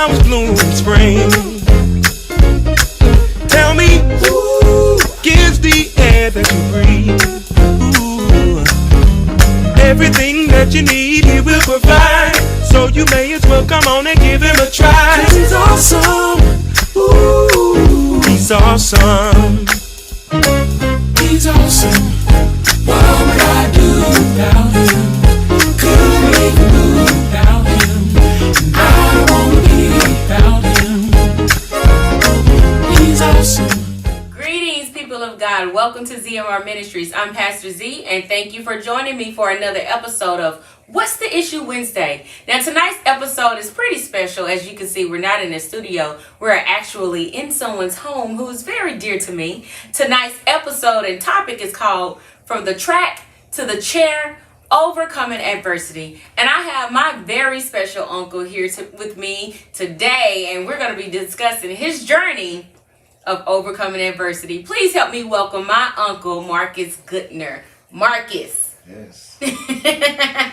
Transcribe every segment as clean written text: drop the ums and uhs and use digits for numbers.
flowers bloom in spring. Tell me who gives the air that you breathe. Ooh. Everything that you need he will provide, so you may as well come on and give him a try. 'Cause he's awesome. Ooh, he's awesome. He's awesome. What would I do without him? Couldn't make a move without him. And I don't wanna be without him. He's awesome. Greetings, people of God. Welcome to ZMR Ministries. I'm Pastor Z, and thank you for joining me for another episode of What's the Issue Wednesday. Now, tonight's episode is pretty special. As you can see, we're not in a studio. We're actually in someone's home who is very dear to me. Tonight's episode and topic is called From the Track to the Chair, Overcoming Adversity. And I have my very special uncle here with me today, and we're going to be discussing his journey of overcoming adversity. Please help me welcome my uncle, Marcus Goodner. Marcus. Yes.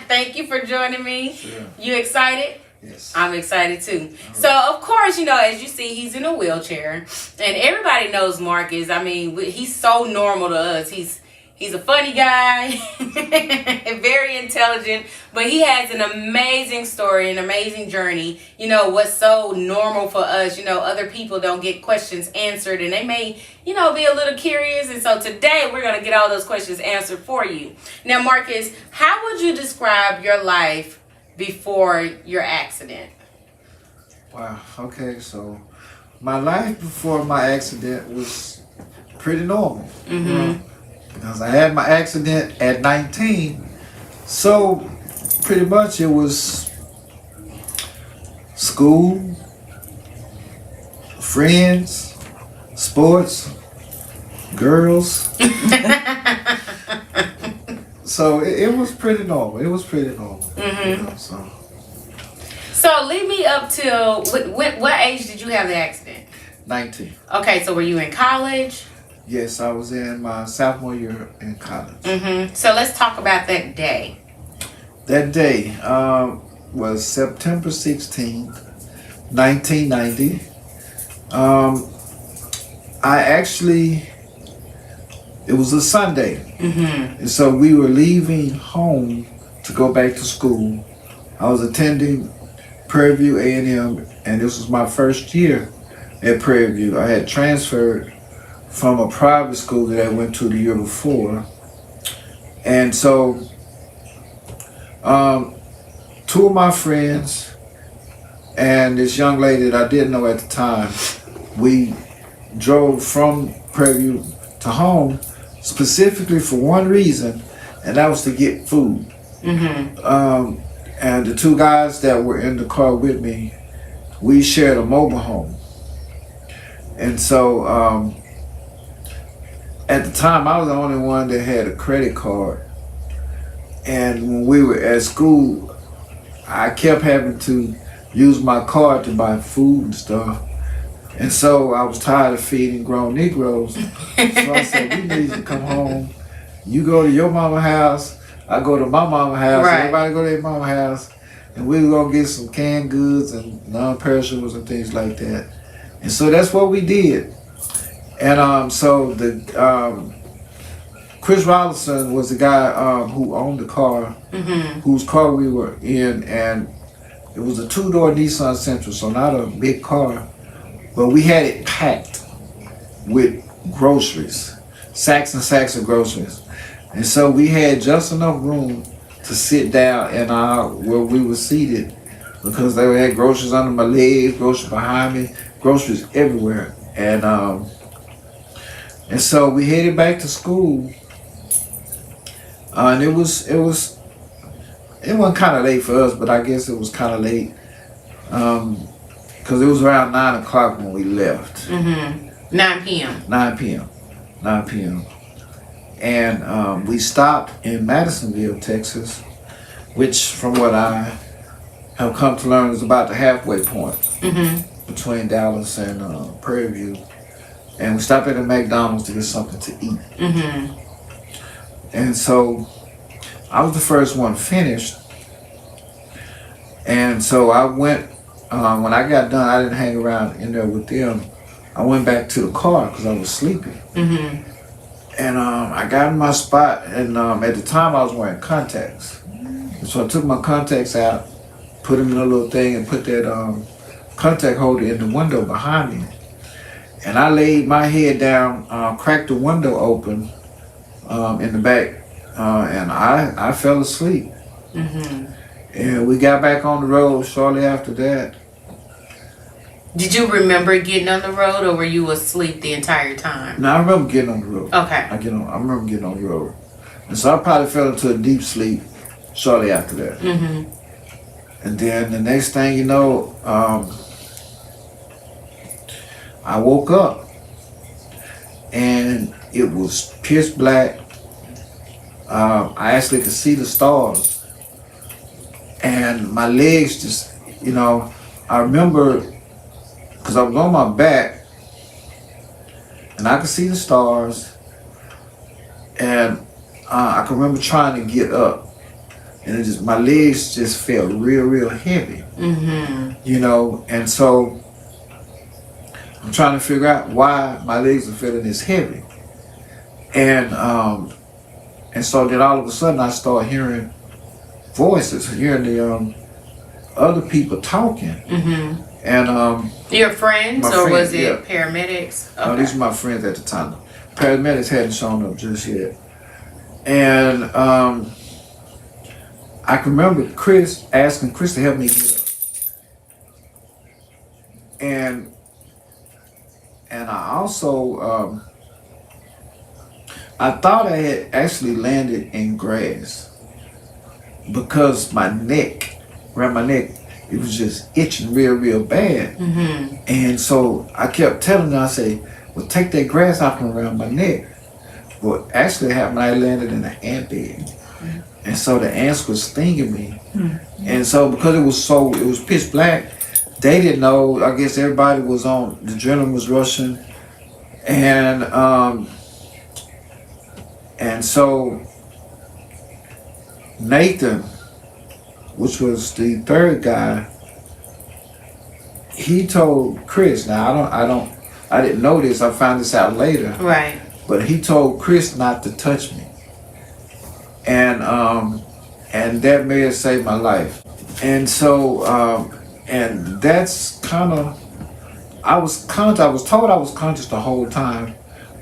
Thank you for joining me. Sure. You excited? Yes. I'm excited too. Right. So, of course, as you see, he's in a wheelchair. And everybody knows Marcus. I mean, he's so normal to us. He's a funny guy, very intelligent, but he has an amazing story, an amazing journey. What's so normal for us, other people don't get questions answered, and they may, be a little curious. And so today we're going to get all those questions answered for you. Now, Marcus, how would you describe your life before your accident? Wow. Okay, so my life before my accident was pretty normal. Mm-hmm. Because I had my accident at 19, so pretty much it was school, friends, sports, girls. So it was pretty normal. Mm-hmm. So lead me up till what age did you have the accident? 19. Okay, so were you in college? Yes, I was in my sophomore year in college. Mm-hmm. So let's talk about that day. That day was September 16th, 1990. It was a Sunday. Mm-hmm. And so we were leaving home to go back to school. I was attending Prairie View A&M, and this was my first year at Prairie View. I had transferred from a private school that I went to the year before. And so two of my friends and this young lady that I didn't know at the time, we drove from Prairie View to home specifically for one reason, and that was to get food. Mm-hmm. And the two guys that were in the car with me, we shared a mobile home. And so at the time, I was the only one that had a credit card. And when we were at school, I kept having to use my card to buy food and stuff. And so I was tired of feeding grown Negroes. So I said, we need to come home. You go to your mama's house, I go to my mama's house, right. Everybody go to their mama's house, and we were going to get some canned goods and non-perishables and things like that. And so that's what we did. And so Chris Robinson was the guy who owned the car, mm-hmm. whose car we were in, and it was a two-door Nissan Sentra, so not a big car, but we had it packed with groceries, sacks and sacks of groceries. And so we had just enough room to sit down in where we were seated, because they had groceries under my legs, groceries behind me, groceries everywhere. And so we headed back to school, and it wasn't kind of late for us, but I guess it was kind of late, because it was around 9 o'clock when we left. Mm-hmm. 9 p.m. 9 p.m. And we stopped in Madisonville, Texas, which, from what I have come to learn, is about the halfway point mm-hmm. between Dallas and Prairie View. And we stopped at a McDonald's to get something to eat. Mm-hmm. And so I was the first one finished. And so I went when I got done, I didn't hang around in there with them. I went back to the car because I was sleepy. Mm-hmm. And I got in my spot, and at the time I was wearing contacts. And so I took my contacts out, put them in a little thing, and put that contact holder in the window behind me. And I laid my head down, cracked the window open in the back, and I fell asleep. Mm-hmm. And we got back on the road shortly after that. Did you remember getting on the road, or were you asleep the entire time? Now I remember getting on the road. Okay. I remember getting on the road, and so I probably fell into a deep sleep shortly after that. Mm-hmm. And then the next thing you know, I woke up, and it was pitch black. I actually could see the stars, and my legs just, I remember. Because I was on my back, and I could see the stars, and I can remember trying to get up, and my legs just felt real heavy, and so I'm trying to figure out why my legs are feeling this heavy, and so then all of a sudden I started hearing voices, hearing the other people talking. Mm-hmm. And your friends, or friends, was it yeah. paramedics? Okay. No, these were my friends at the time. Paramedics hadn't shown up just yet. And I can remember asking Chris to help me get up. And I also, I thought I had actually landed in grass because around my neck, it was just itching real bad. Mm-hmm. And so I kept telling her, I say, well, take that grass off from around my neck. Well, actually happened, I landed in an ant bed. Mm-hmm. And so the ants was stinging me. Mm-hmm. And so because it was pitch black, they didn't know. I guess everybody was on, the adrenaline was rushing. And so Nathan, which was the third guy, he told Chris. Now I didn't know this. I found this out later. Right. But he told Chris not to touch me, and that may have saved my life. And so and that's kind of. I was told I was conscious the whole time,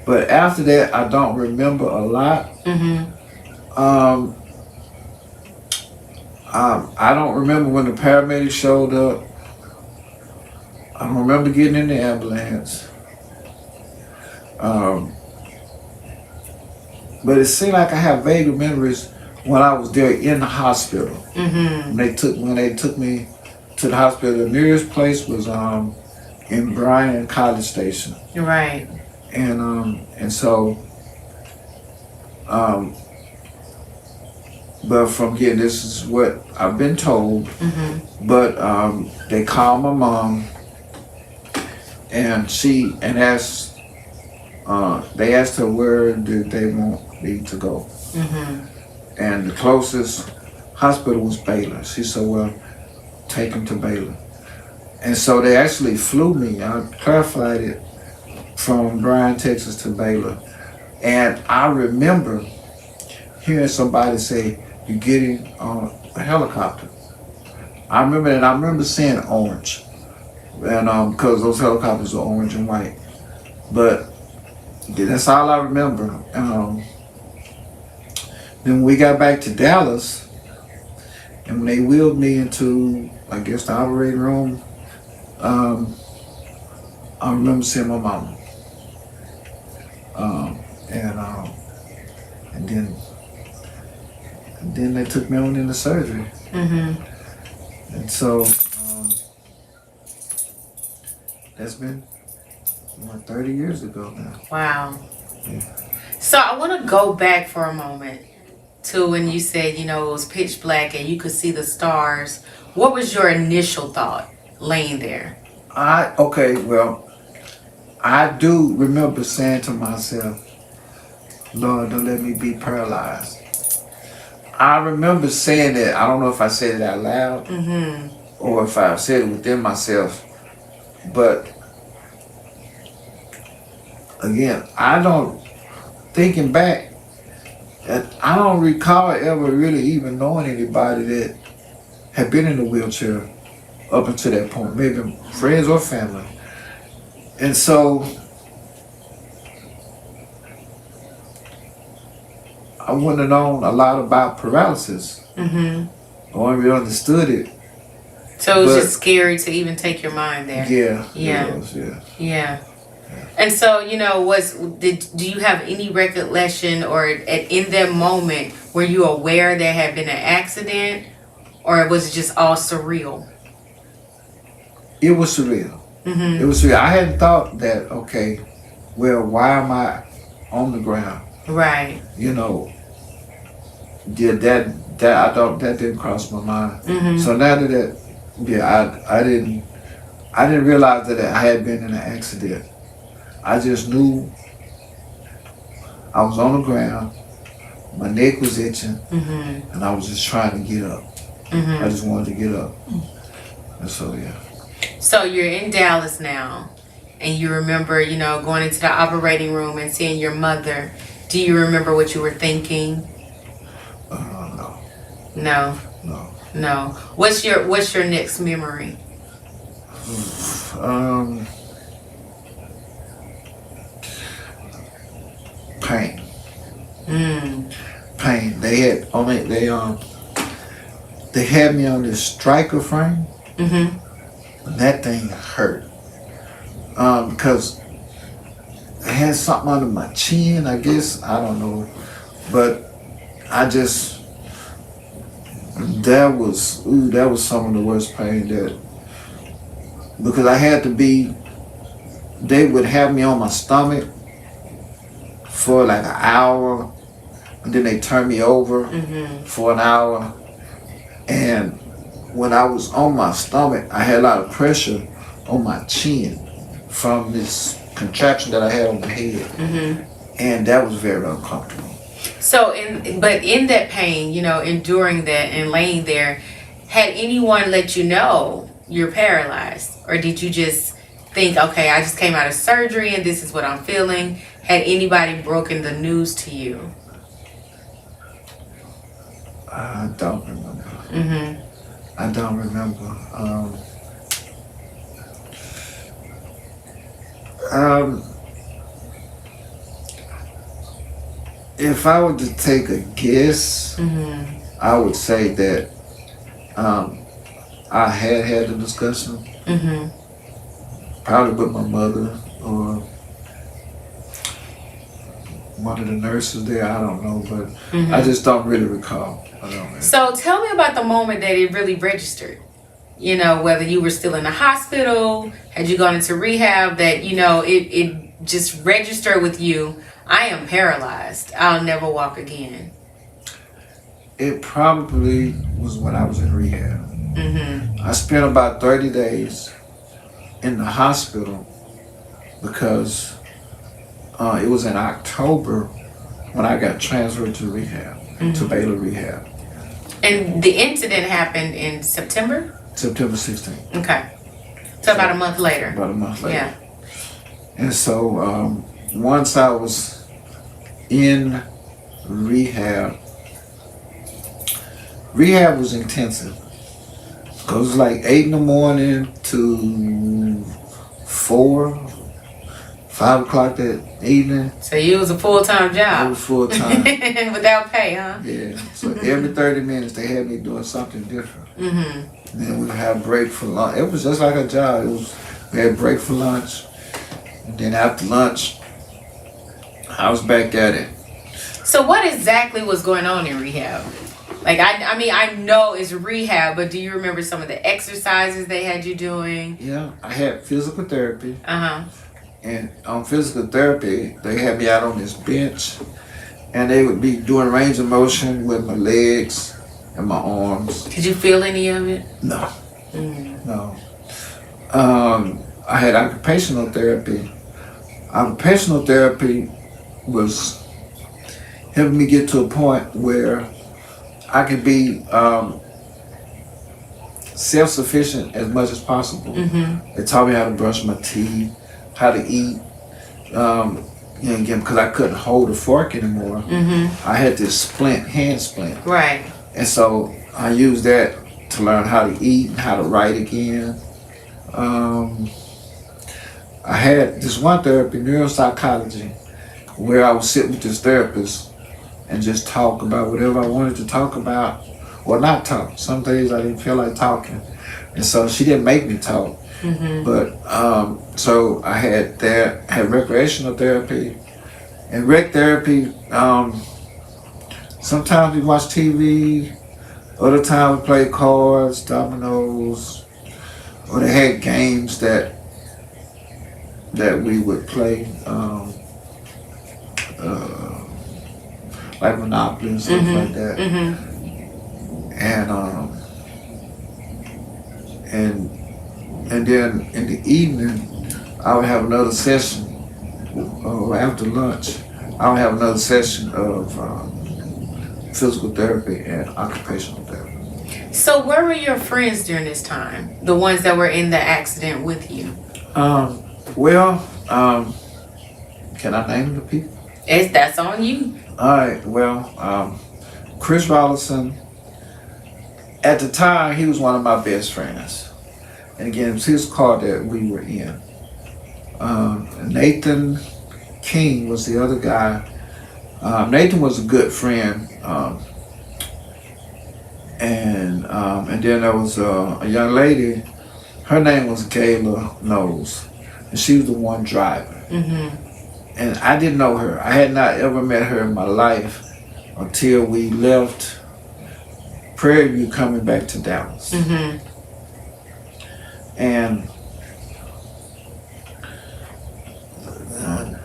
but after that I don't remember a lot. Mm-hmm. I don't remember when the paramedics showed up. I don't remember getting in the ambulance. But it seemed like I have vague memories when I was there in the hospital. Mm-hmm. When they took me to the hospital, the nearest place was in Bryan College Station. Right. And so but from here, this is what I've been told. Mm-hmm. But they called my mom, and they asked her where did they want me to go. Mm-hmm. And the closest hospital was Baylor. She said, well, take him to Baylor. And so they actually flew me. I clarified it from Bryan, Texas to Baylor. And I remember hearing somebody say, you're getting on a helicopter. I remember that. I remember seeing orange. And because those helicopters are orange and white. But that's all I remember. Then we got back to Dallas, and when they wheeled me into, I guess, the operating room, I remember seeing my mama. And then they took me on into surgery. Mm-hmm. And so that's been 30 years ago now. Wow. Yeah. So I want to go back for a moment to when you said, it was pitch black and you could see the stars. What was your initial thought laying there? I do remember saying to myself, Lord, don't let me be paralyzed. I remember saying that. I don't know if I said it out loud. Mm-hmm. or if I've said it within myself. But again, thinking back, I don't recall ever really even knowing anybody that had been in a wheelchair up until that point, maybe friends or family. And so I wouldn't have known a lot about paralysis. I wouldn't really understood it. So it was just scary to even take your mind there. Yeah. It was, Yeah. And so, do you have any recollection or in that moment, were you aware there had been an accident, or was it just all surreal? It was surreal. It was surreal. I hadn't thought that, okay, well, why am I on the ground? Right. I thought that didn't cross my mind. So now that, I didn't realize that I had been in an accident. I just knew I was on the ground, my neck was itching, and I was just trying to get up. I just wanted to get up. And so, yeah. So you're in Dallas now, and you remember, going into the operating room and seeing your mother. Do you remember what you were thinking? No. No. No. No. What's your next memory? Pain. Pain. They had me on this striker frame. And that thing hurt. Because I had something under my chin, I guess. I don't know. But that was some of the worst pain because I had to they would have me on my stomach for like an hour, and then they turn me over for an hour. And when I was on my stomach, I had a lot of pressure on my chin from this contraction that I had on my head. And that was very uncomfortable. So, in that pain, enduring that and laying there, had anyone let you know you're paralyzed? Or did you just think, okay, I just came out of surgery and this is what I'm feeling? Had anybody broken the news to you? I don't remember. I don't remember. If I were to take a guess, I would say that I had the discussion, probably with my mother or one of the nurses there. I don't know, but I just don't really recall. So tell me about the moment that it really registered. Whether you were still in the hospital, had you gone into rehab, that it just registered with you. I am paralyzed. I'll never walk again. It probably was when I was in rehab. I spent about 30 days in the hospital because it was in October when I got transferred to rehab, to Baylor Rehab. And the incident happened in September? September 16th. Okay. So about a month later. About a month later. Yeah. And so once I was in rehab was intensive. It was like 8 in the morning to 4, 5 o'clock that evening. So you was a full-time job. It was full-time. Without pay, huh? Yeah. So every 30 minutes they had me doing something different. And then we would have break for lunch. It was just like a job. We had break for lunch. And then after lunch, I was back at it. So what exactly was going on in rehab? Like, I mean, I know it's rehab, but do you remember some of the exercises they had you doing? Yeah, I had physical therapy. Uh-huh. And on physical therapy, they had me out on this bench, and they would be doing range of motion with my legs and my arms. Did you feel any of it? No. No. I had occupational therapy. Occupational therapy was helping me get to a point where I could be self-sufficient as much as possible. They taught me how to brush my teeth, how to eat. Again, because I couldn't hold a fork anymore, I had this hand splint. Right. And so I used that to learn how to eat and how to write again. I had this one therapy, neuropsychology, where I would sit with this therapist and just talk about whatever I wanted to talk about, or not talk. Some days I didn't feel like talking, and so she didn't make me talk. But so I had that, had recreational therapy, and rec therapy. Sometimes we watch TV, other times we play cards, dominoes, or they had games that we would play, like Monopoly and stuff like that. And then in the evening, I would have another session, or after lunch, I would have another session of physical therapy and occupational therapy. So where were your friends during this time? The ones that were in the accident with you? Can I name the people? That's on you. All right, Chris Rollison, at the time, he was one of my best friends. And again, it was his car that we were in. Nathan King was the other guy. Nathan was a good friend. And then there was a young lady, her name was Gayla Knowles, and she was the one driving. And I didn't know her. I had not ever met her in my life until we left Prairie View coming back to Dallas. And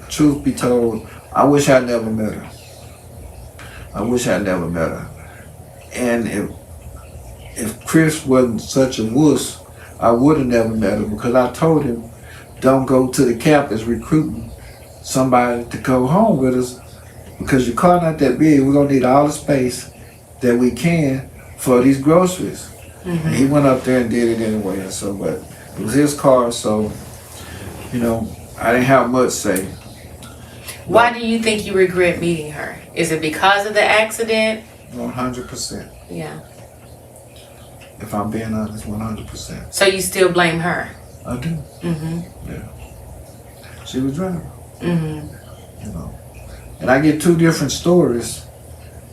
truth be told, I wish I never met her. And if Chris wasn't such a wuss, I would have never met her, because I told him, don't go to the campus recruiting somebody to go home with us, because your car not that big. We're gonna need all the space that we can for these groceries. And he went up there and did it anyway. And so, but it was his car, so I didn't have much say. Why do you think you regret meeting her? Is it because of the accident? 100%. Yeah. If I'm being honest, 100%. So you still blame her? I do. Yeah. She was driving. And I get two different stories.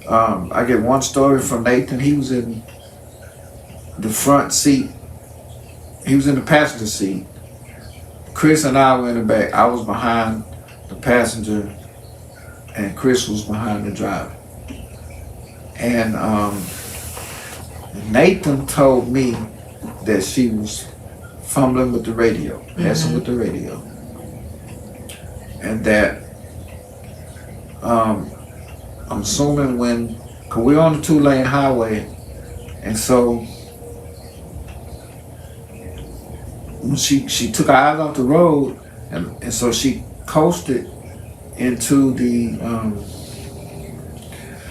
I get one story from Nathan. He was in the front seat. He was in the passenger seat. Chris and I were in the back. I was behind the passenger, and Chris was behind the driver. And Nathan told me that she was fumbling with the radio, messing with the radio, and that I'm assuming cause we're on the 2-lane highway, and so when she took her eyes off the road, and so she coasted into the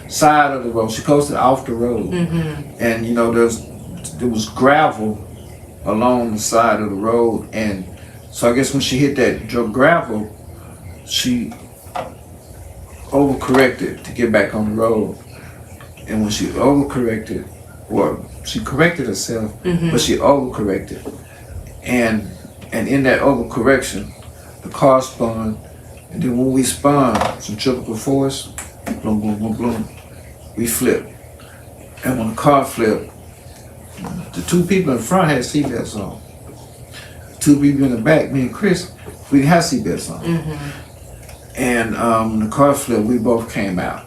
side of the road. She coasted off the road, and there was gravel along the side of the road, and so I guess when she hit that gravel, she overcorrected to get back on the road. And when she overcorrected, or she corrected herself, but she overcorrected, and in that overcorrection, the car spun, and then when we spun, centrifugal force, boom, boom, boom, boom, we flipped. And when the car flipped, the two people in front had seatbelts on. Two people in the back, me and Chris, we didn't have seatbelts on. And when the car flipped, we both came out.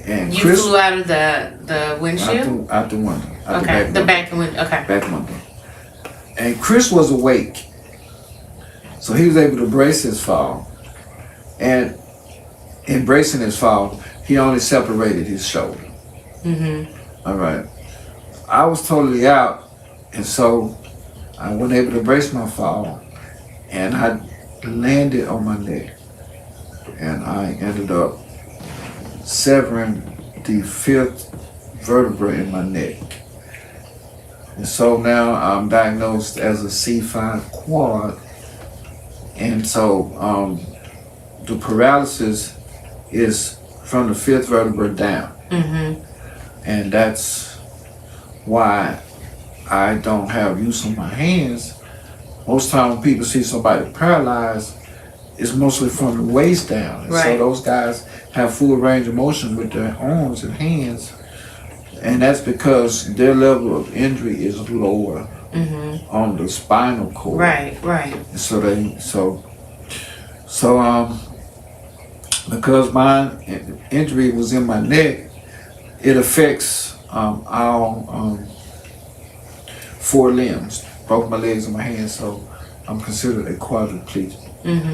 And you Chris flew out of the windshield? Out the window. Okay, the back window. Okay. Back window. And Chris was awake, so he was able to brace his fall. And in bracing his fall, he only separated his shoulder. All right. I was totally out, and so I wasn't able to brace my fall, and I landed on my neck, and I ended up severing the 5th vertebra in my neck. And so now I'm diagnosed as a C5 quad. And so the paralysis is from the fifth vertebra down. Mm-hmm. And that's why I don't have use of my hands. Most time when people see somebody paralyzed, it's mostly from the waist down. And so those guys have full range of motion with their arms and hands. And that's because their level of injury is lower on the spinal cord. Right. So because my injury was in my neck, it affects all 4 limbs, both my legs and my hands. So I'm considered a quadriplegic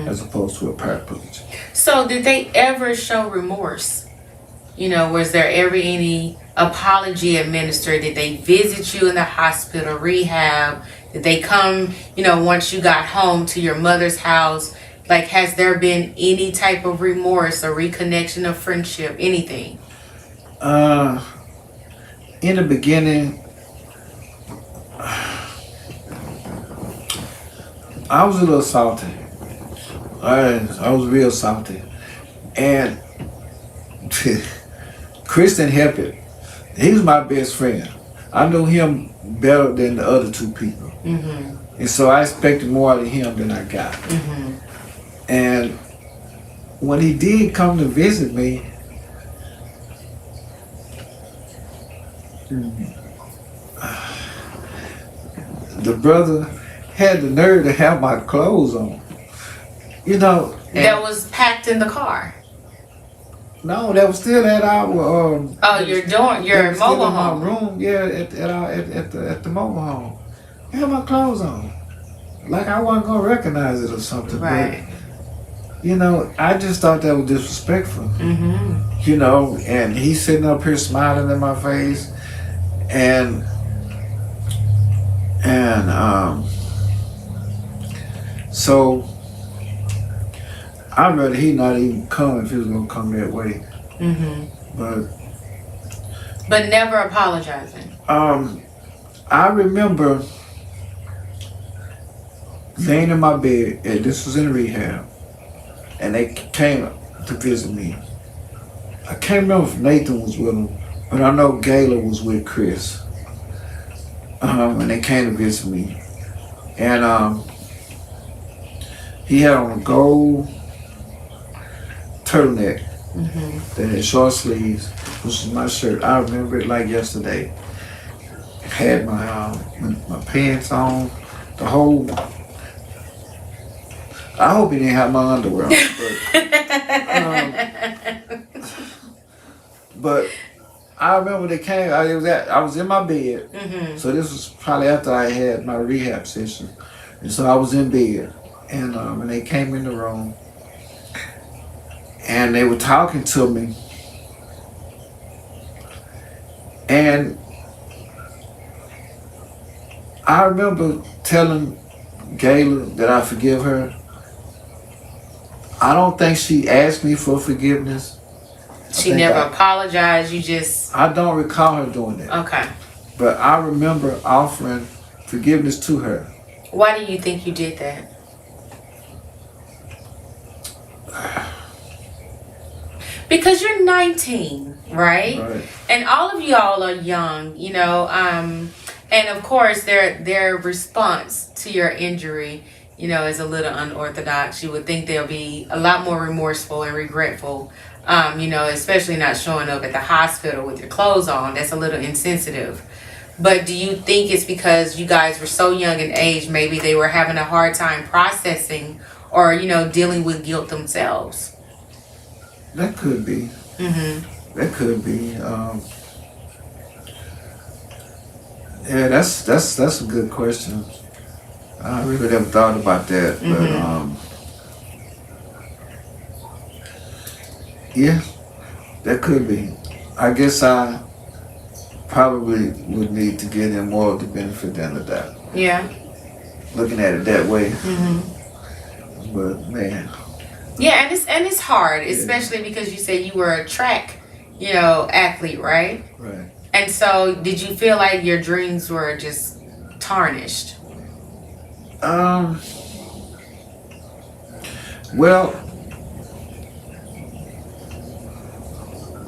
as opposed to a paraplegic. So did they ever show remorse? Was there ever any apology administered? Did they visit you in the hospital, rehab? Did they come, once you got home to your mother's house? Like, has there been any type of remorse or reconnection of friendship, anything? In the beginning, I was a little salty. I was real salty. And Chris didn't help it. He was my best friend. I knew him better than the other 2 people. And so I expected more out of him than I got. And when he did come to visit me, the brother had the nerve to have my clothes on. That was packed in the car. No, that was still at our your mobile home. My room, at the mobile home. I had my clothes on, like I wasn't gonna recognize it or something. Right. But I just thought that was disrespectful. And he's sitting up here smiling in my face, and so I'd rather he not even come if he was gonna come that way. But never apologizing. I remember laying in my bed, and this was in rehab, and they came to visit me. I can't remember if Nathan was with them, but I know Gayla was with Chris. And they came to visit me. And he had on a gold turtleneck that had short sleeves. This was my shirt. I remember it like yesterday. Had my pants on, the whole. I hope he didn't have my underwear on, but I remember they came. I was in my bed, so this was probably after I had my rehab session, and so I was in bed, and they came in the room, and they were talking to me, and I remember telling Gayla that I forgive her. I don't think she asked me for forgiveness. She never apologized. You just. I don't recall her doing that. Okay. But I remember offering forgiveness to her. Why do you think you did that? Because you're 19, right? And all of y'all are young, and of course their response to your injury, is a little unorthodox. You would think they'll be a lot more remorseful and regretful, especially not showing up at the hospital with your clothes on. That's a little insensitive. But do you think it's because you guys were so young in age, maybe they were having a hard time processing or, dealing with guilt themselves? That could be. That could be. Yeah, that's a good question. I really never thought about that, but yeah, that could be. I guess I probably would need to give them more of the benefit than the doubt. Yeah. Looking at it that way. But man. Yeah, and it's hard, especially because you say you were a track, athlete, right? Right. And so, did you feel like your dreams were just tarnished? Well,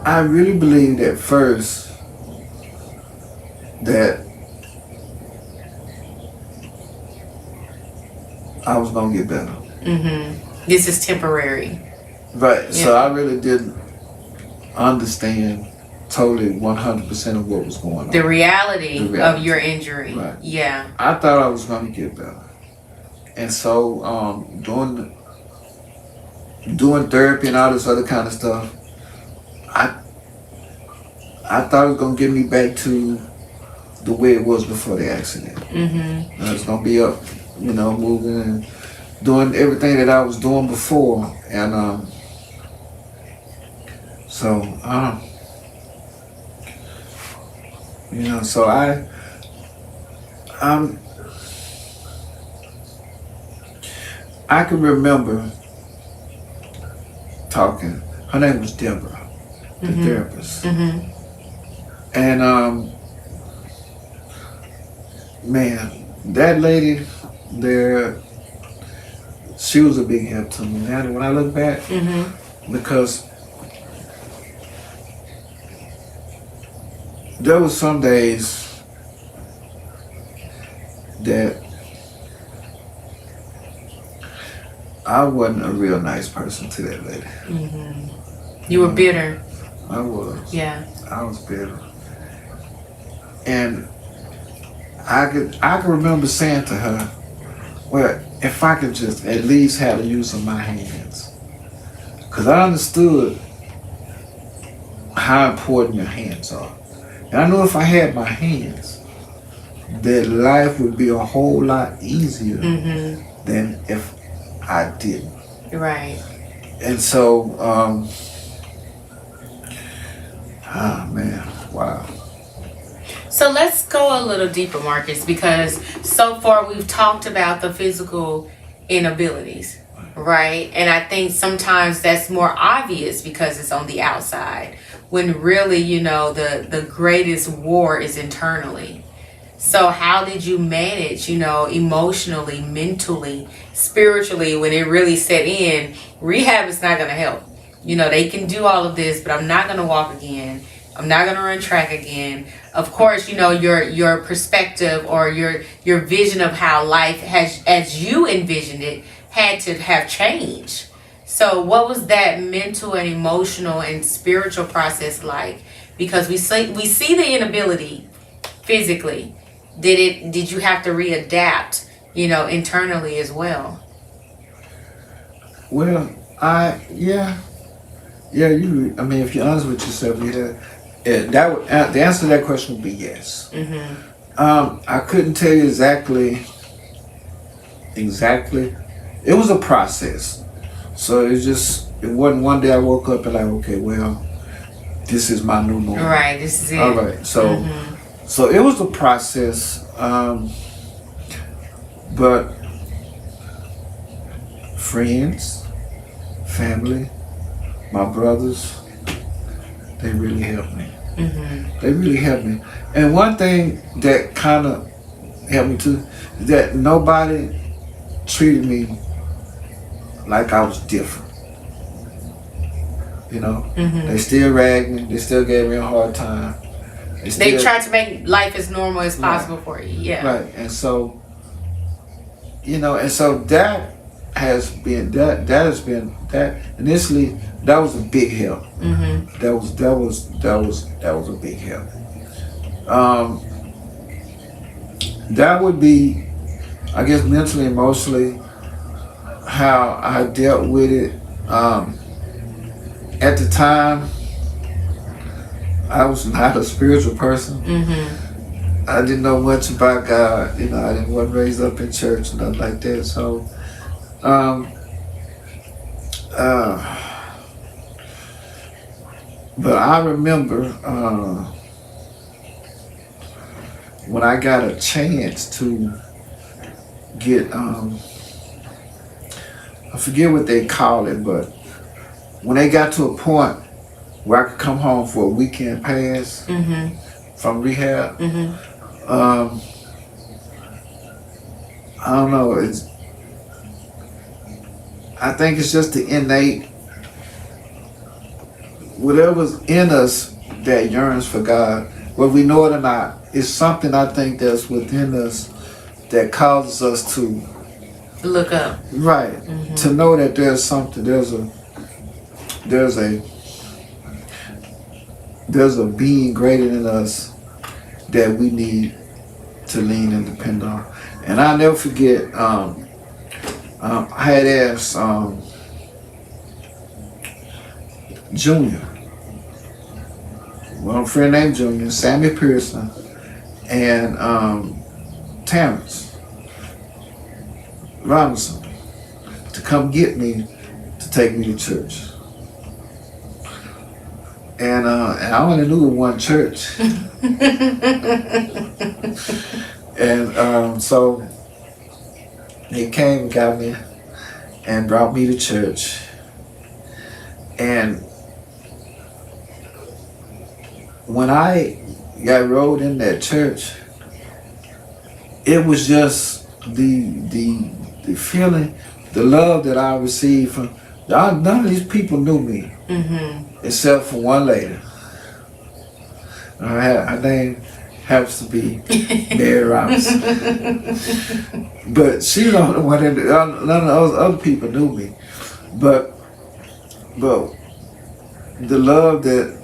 I really believed at first that I was gonna get better. This is temporary. Right. So I really didn't understand totally 100% of what was going on. The reality of your injury. Right. Yeah. I thought I was gonna get better, and so doing therapy and all this other kind of stuff, I thought it was gonna get me back to the way it was before the accident. I was gonna be up, moving and doing everything that I was doing before, and so I can remember talking. Her name was Deborah, the therapist. And man, that lady there, she was a big help to me. Now when I look back, because there was some days that I wasn't a real nice person to that lady. You were bitter. I was. Yeah. I was bitter. And I could remember saying to her, well, if I could just at least have the use of my hands. Because I understood how important your hands are. And I knew if I had my hands, that life would be a whole lot easier than if I didn't. Right. And so, man, wow. So let's go a little deeper, Marcus, because so far we've talked about the physical inabilities, right? And I think sometimes that's more obvious because it's on the outside, when really, the greatest war is internally. So how did you manage, emotionally, mentally, spiritually, when it really set in? Rehab is not going to help. They can do all of this, but I'm not going to walk again. I'm not going to run track again. Of course, your perspective or your vision of how life has, as you envisioned it, had to have changed. So what was that mental and emotional and spiritual process like? Because we see the inability physically. Did you have to readapt, internally as well? Well, if you're honest with yourself, the answer to that question would be yes. I couldn't tell you exactly. It was a process. So it wasn't one day I woke up and like, okay, well, this is my new normal. Right, this is it. All right, so it was a process, but friends, family, my brothers, they really helped me. They really helped me. And one thing that kind of helped me too is that nobody treated me like I was different. They still ragged me. They still gave me a hard time. They tried to make life as normal as possible for you. Yeah. Right. And so, that has been initially that was a big help. That was a big help. That would be, I guess, mentally, emotionally, how I dealt with it. At the time, I was not a spiritual person. I didn't know much about God. I wasn't raised up in church and nothing like that. So, but I remember when I got a chance to get, I forget what they call it, but when they got to a point where I could come home for a weekend pass from rehab. Mm-hmm. I don't know. I think it's just the innate, whatever's in us that yearns for God, whether we know it or not. It's something I think that's within us that causes us to look up. Right. Mm-hmm. To know that there's something, there's a being greater than us that we need to lean and depend on. And I'll never forget, I had asked Junior, well, a friend named Junior, Sammy Pearson, and Terrence Robinson to come get me to take me to church. And I only knew one church. And so they came and got me and brought me to church. And when I got enrolled in that church, it was just the feeling, the love that I received from none of these people knew me, except for one lady. Her name happens to be Mary Robinson, but she was the only one. None of those other people knew me, but the love that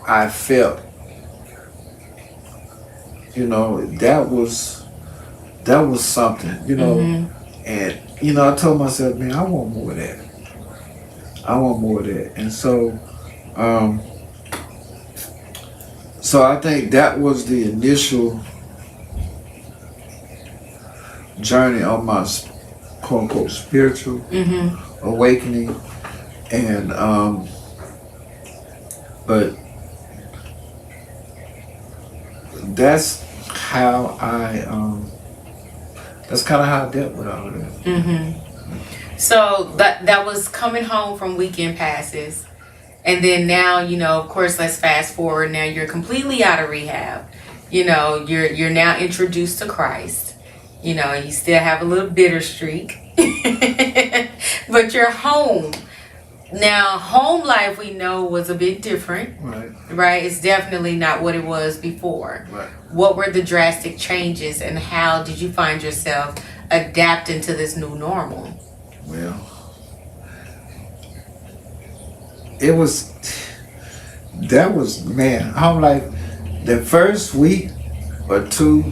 I felt, that was something, and I told myself, man, I want more of that. And so I think that was the initial journey on my quote unquote spiritual awakening, and but that's how that's kind of how I dealt with all of that. So that was coming home from weekend passes, and then now, of course, let's fast forward. Now you're completely out of rehab. You're now introduced to Christ. You still have a little bitter streak, but you're home. Now, home life, we know, was a bit different. Right? It's definitely not what it was before. Right. What were the drastic changes, and how did you find yourself adapting to this new normal? Well, man, home life, the first week or two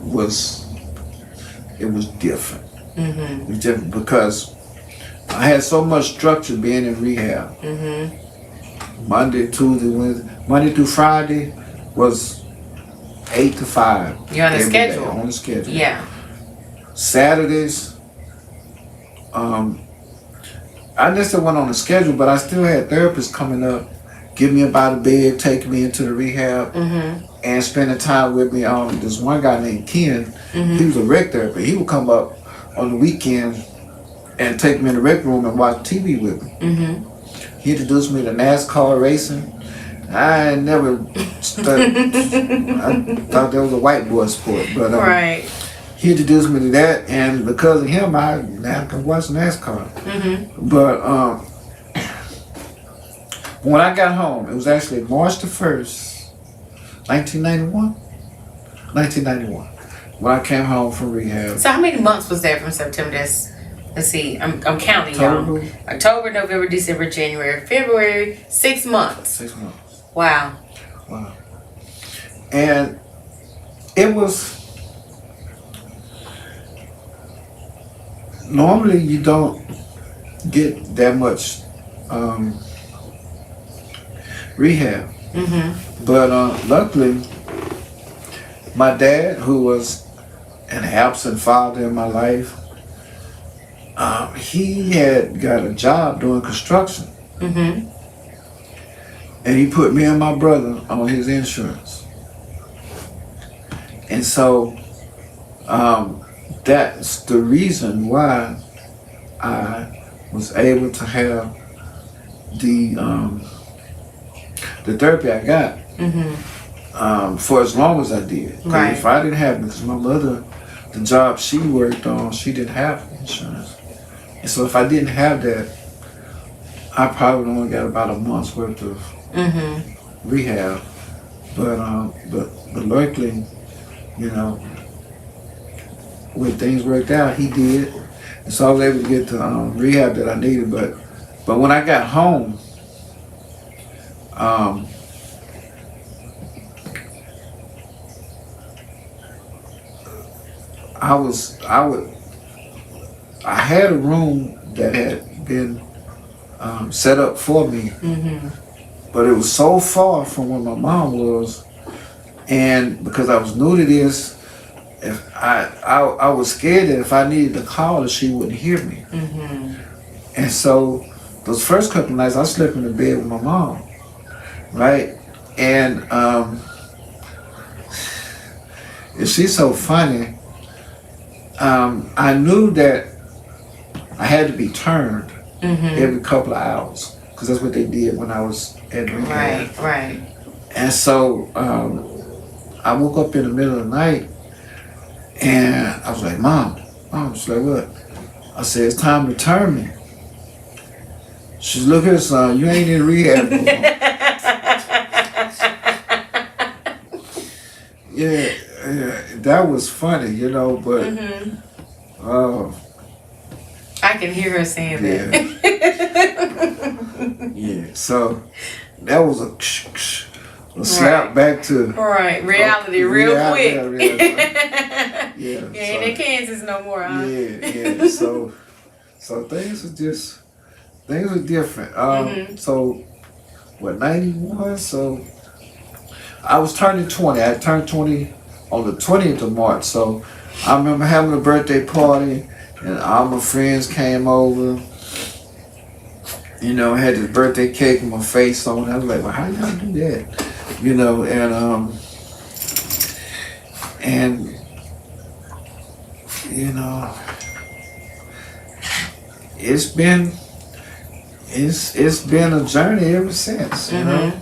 was different. It was different because I had so much structure being in rehab. Monday, Tuesday, Wednesday, Monday through Friday was 8 to 5. You're on the schedule. On the schedule. Yeah. Saturdays, I necessarily went on the schedule, but I still had therapists coming up, get me up out of bed, taking me into the rehab, and spending time with me. There's one guy named Ken. He was a rec therapist. He would come up on the weekend and take me in the rec room and watch TV with me. He introduced me to NASCAR racing. I never studied. I thought that was a white boy sport, but right. He introduced me to that, and because of him, I now can watch NASCAR. But when I got home, it was actually March the 1st, 1991. 1991, when I came home from rehab. So how many months was that from September? Let's see, I'm counting, y'all. October, November, December, January, February, 6 months. 6 months. Wow. And it was, normally you don't get that much rehab. But luckily, my dad, who was an absent father in my life, he had got a job doing construction. And he put me and my brother on his insurance. And so that's the reason why I was able to have the therapy I got. for as long as I did. 'Cause Right. if I didn't have it, because my mother, the job she worked on, she didn't have insurance. And so if I didn't have that, I probably only got about a month's worth of rehab. But luckily, you know, when things worked out, he did. And so I was able to get the rehab that I needed. But when I got home, I had a room that had been set up for me, but it was so far from where my mom was, and because I was new to this, if I was scared that if I needed to call her, she wouldn't hear me. And so those first couple of nights, I slept in the bed with my mom, right? And she's so funny. I knew that I had to be turned every couple of hours, because that's what they did when I was at rehab. Right. And so I woke up in the middle of the night, and I was like, Mom, she's like, what? I said, it's time to turn me. She's, look here, son, you ain't in rehab no more. Yeah, that was funny, you know, but I can hear her saying that. Yeah, so that was a slap back to reality real quick. Yeah, You ain't in Kansas no more, huh? Yeah. So things were different. So what, 91? So I was turning 20. I turned 20 on the 20th of March. So I remember having a birthday party, and all my friends came over. You know, I had this birthday cake with my face on. I was like, well, how y'all do that? You know, and you know, it's been a journey ever since. You know,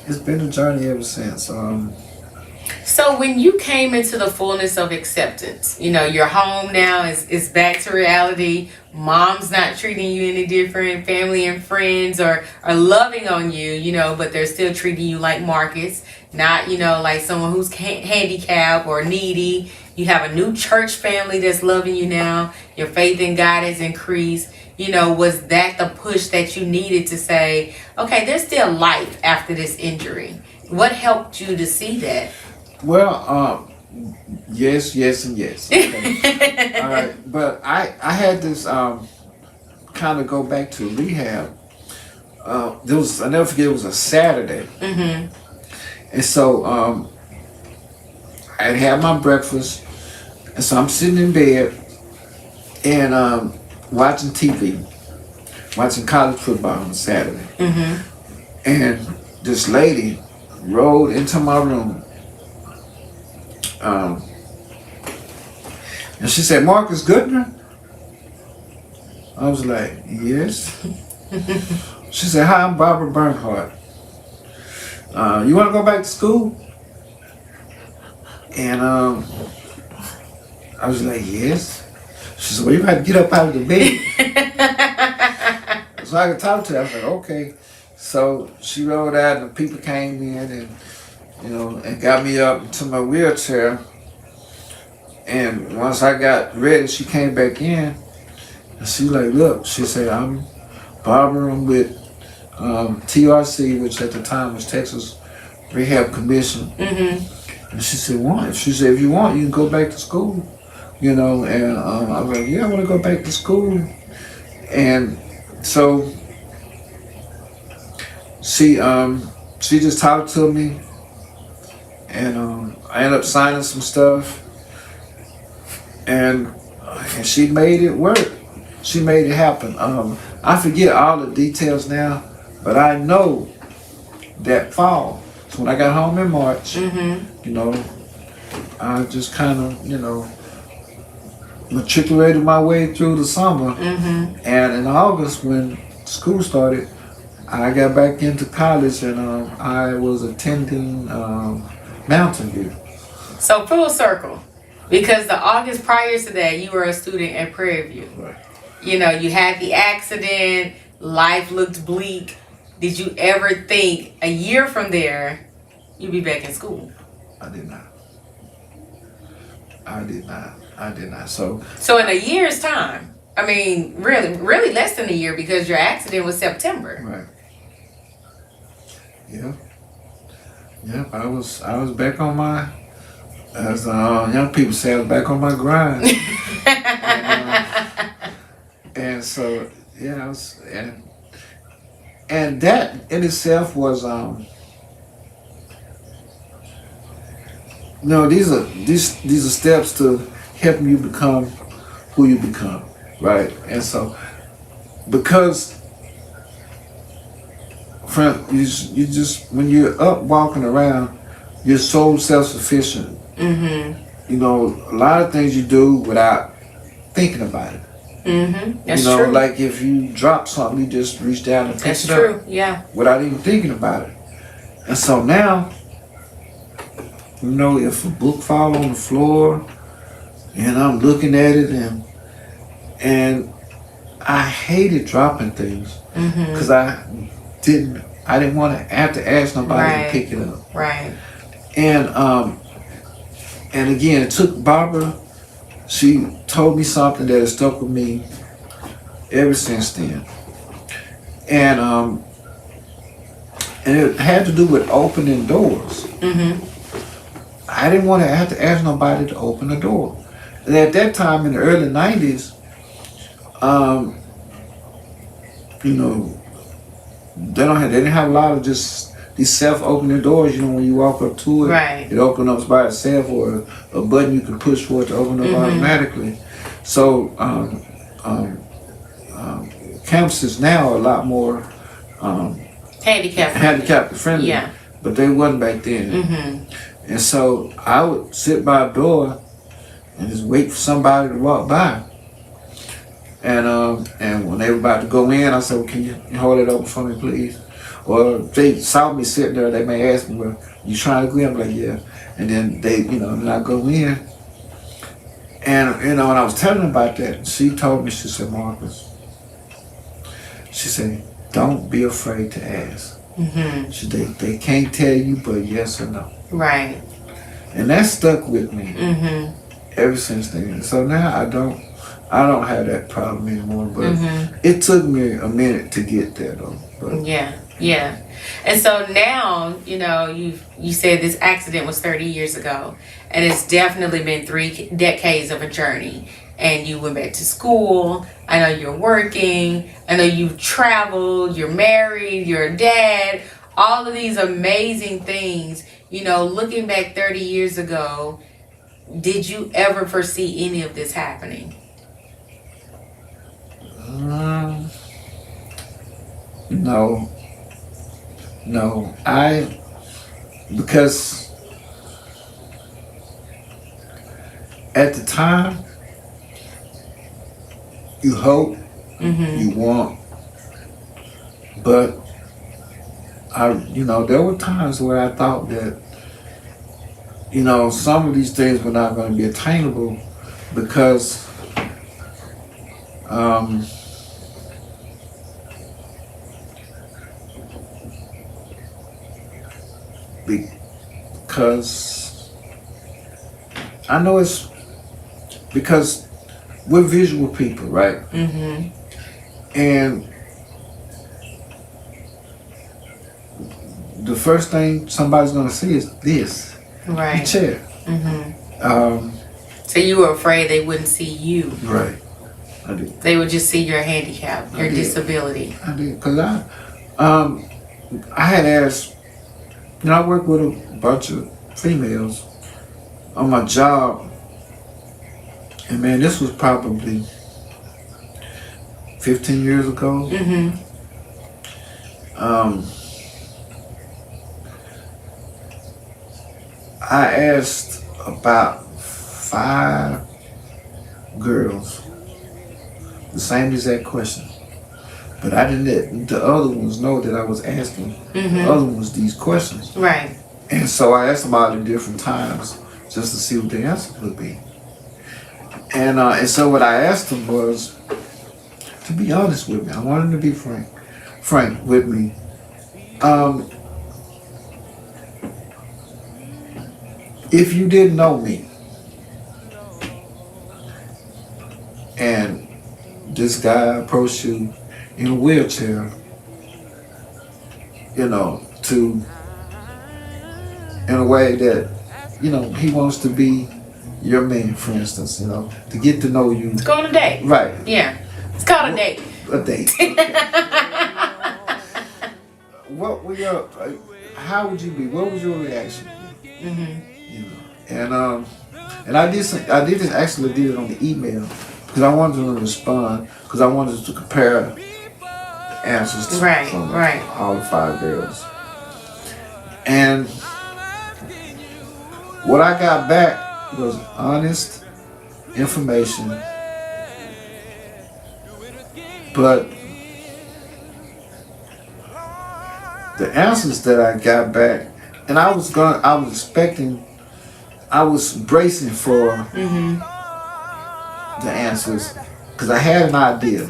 it's been a journey ever since. So when you came into the fullness of acceptance, you know, you're home now, it's back to reality. Mom's not treating you any different. Family and friends are loving on you, you know, but they're still treating you like Marcus, not, you know, like someone who's handicapped or needy. You have a new church family that's loving you now. Your faith in God has increased. You know, was that the push that you needed to say, okay, there's still life after this injury? What helped you to see that? Well, yes, and yes. Okay. All right, but I had this kind of go back to rehab. I never forget, it was a Saturday, and so I had my breakfast, and so I'm sitting in bed and watching TV, watching college football on Saturday, and this lady rode into my room. And she said, Marcus Goodner? I was like, yes. She said, hi, I'm Barbara Bernhardt. You want to go back to school? And I was like, yes. She said, well, you got to get up out of the bed so I could talk to her. I was like, okay. So she rolled out, and the people came in and, you know, and got me up into my wheelchair. And once I got ready, she came back in, and she like, look, she said, I'm Barbara, I'm with TRC, which at the time was Texas Rehab Commission. And she said, what? She said, if you want, you can go back to school, you know. And I was like, yeah, I want to go back to school. And so she just talked to me, and I ended up signing some stuff. And she made it work. She made it happen. I forget all the details now, but I know that fall. So when I got home in March, you know, I just kind of, you know, matriculated my way through the summer. And in August, when school started, I got back into college, and I was attending Mountain View. So full circle, because the August prior to that, you were a student at Prairie View. Right. You know, you had the accident. Life looked bleak. Did you ever think a year from there you'd be back in school? I did not. I did not. So in a year's time, I mean, really less than a year, because your accident was September. right. Yeah. Yeah. I was back on my, as young people say, I was back on my grind. And so yeah, I was, and that in itself was no, these are steps to help you become who you become, right? And so because friend, you just when you're up walking around, you're so self-sufficient. Mm-hmm. You know, a lot of things you do without thinking about it. Mm-hmm. That's you know, true. like if you drop something, you just reach down and pick That's it true. up Yeah. without even thinking about it. And so now, you know, if a book fall on the floor and I'm looking at it and I hated dropping things because I didn't want to have to ask nobody to pick it up. Right. And again, it took Barbara. She told me something that has stuck with me ever since then. And it had to do with opening doors. Mm-hmm. I didn't want to have to ask nobody to open the door. And at that time in the early 90s, you know, they didn't have a lot of just these self-opening doors. You know, when you walk up to it, Right. it opens up by itself, or a button you can push for it to open up automatically. So campuses now are a lot more handicap friendly, Yeah. but they wasn't back then. Mm-hmm. And so I would sit by a door and just wait for somebody to walk by. And when they were about to go in, I said, well, can you hold it open for me, please? Or if they saw me sitting there, they may ask me, well, you trying to go in? I'm like, yeah. And then then I go in. And, when I was telling them about that, she told me, she said, Marcus, she said, don't be afraid to ask. Mm-hmm. She said, they can't tell you but yes or no. Right. And that stuck with me ever since then. So now I don't have that problem anymore. But it took me a minute to get there though. But Yeah. And so now, you know, you said this accident was 30 years ago, and it's definitely been 3 decades of a journey. And you went back to school. I know you're working. I know you've traveled. You're married. You're a dad. All of these amazing things. You know, looking back 30 years ago, did you ever foresee any of this happening? No. Because at the time, you hope, you want, but there were times where I thought that, some of these things were not going to be attainable because I know it's because we're visual people, right? And the first thing somebody's going to see is this, the chair. So you were afraid they wouldn't see you. Right. I did. They would just see your handicap, your disability. I did, because I had asked, I work with a bunch of females on my job, and man, this was probably 15 years ago. I asked about 5 girls the same exact question, but I didn't let the other ones know that I was asking the other ones these questions. Right. And so I asked him about it different times just to see what the answer would be. And so what I asked him was to be honest with me. I wanted him to be frank with me. If you didn't know me and this guy approached you in a wheelchair, in a way that, he wants to be your man, for instance, to get to know you. Let's go on a date. Right. Yeah. It's called a date. A date. What would how would you be? What was your reaction? And I did it on the email because I wanted to respond because I wanted to compare answers from all the 5 girls. And what I got back was honest information, but the answers that I got back, and I was bracing for the answers because I had an idea.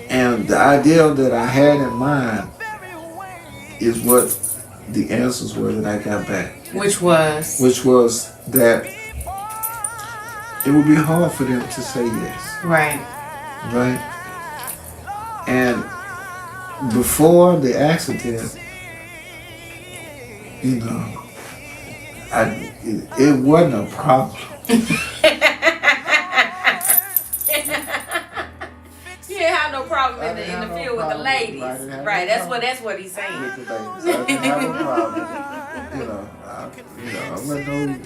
And the idea that I had in mind is what the answers were that I got back. Which was? Which was that it would be hard for them to say yes. Right. Right? And before the accident, it wasn't a problem. You didn't have no problem in the field with the ladies. Right, that's what he's saying. With the ladies. I didn't have a problem. I wasn't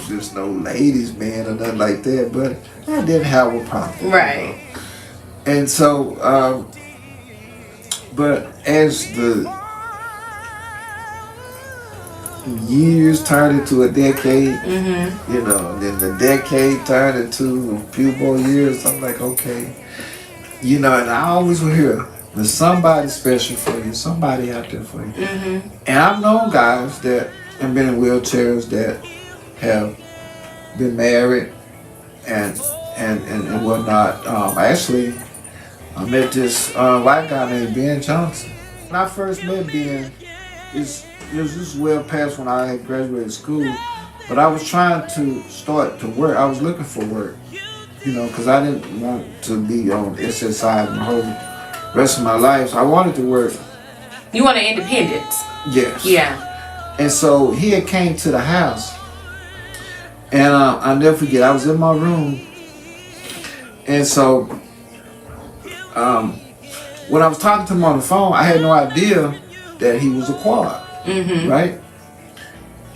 just no ladies man or nothing like that, but I didn't have a problem. Right. And so, but as the years turned into a decade, then the decade turned into a few more years. I'm like, okay, and I always will hear there's somebody special for you, somebody out there for you. And I've known guys that have been in wheelchairs that have been married and whatnot. Actually, I met this white guy named Ben Johnson. When I first met Ben, it was just well past when I had graduated school, but I was trying to start to work. I was looking for work, because I didn't want to be on SSI the whole rest of my life. So I wanted to work. You wanted independence? Yes. Yeah. And so he had came to the house, and I'll never forget, I was in my room, and so when I was talking to him on the phone, I had no idea that he was a quad. Right?